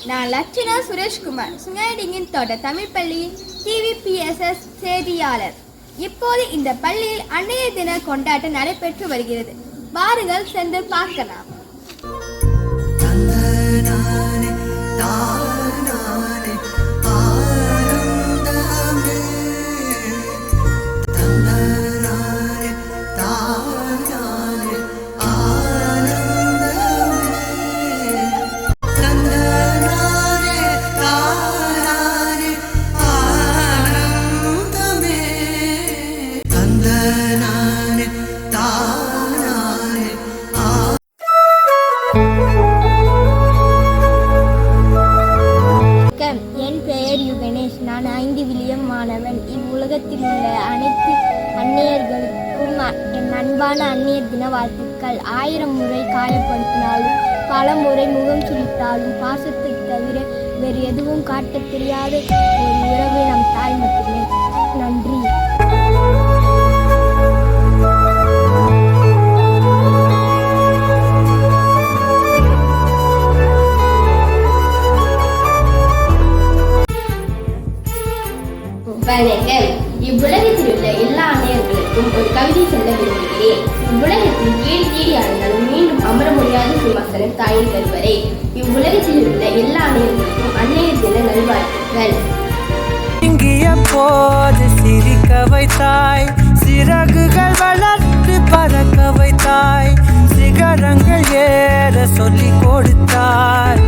நான் லட்சணா சுரேஷ்குமார், சுங்காடிங்கின் தோட்ட தமிழ் பள்ளியின் TVPSS செய்தியாளர். இப்போது இந்த பள்ளியில் அன்னைய தின கொண்டாட்டம் நடைபெற்று வருகிறது. வாருங்கள் சென்று பார்க்கலாம். என் பெயர் யுகணேஷ். நான் 5 வில்லியம் மாணவன். இவ்வுலகத்தில் உள்ள அனைத்து அன்னையர்களுக்கும் என் அன்பான அன்னையர் தின வாழ்த்துக்கள். 1000 முறை காயப்படுத்தினாலும், பல முறை முகம் சுழித்தாலும், பாசத்தை தவிர வேறு எதுவும் காட்டத் தெரியாத ஒரு உறவு நம் தாய் மட்டுமே. நன்றி. வணக்கம். இவ்வுலகத்தில் உள்ள எல்லா அன்னையர்களுக்கும் ஒரு கவிதை சொல்ல விரும்புகிறேன். இவ்வுலகத்தில் ஏழு தேடி ஆனாலும் மீண்டும் அமர முடியாத சிம்மாசனம் தாயின் கருவறை. இவ்வுலகத்தில் உள்ள எல்லா அன்னையர்களுக்கும் அன்னையர் தின நல்வாழ்த்துக்கள். இங்கிய போது சிரிக்க வைத்தாய், சிறகுகள் வளர்த்து பறக்க வைத்தாய், சிகரங்கள் ஏற சொல்லி கொடுத்தாய்.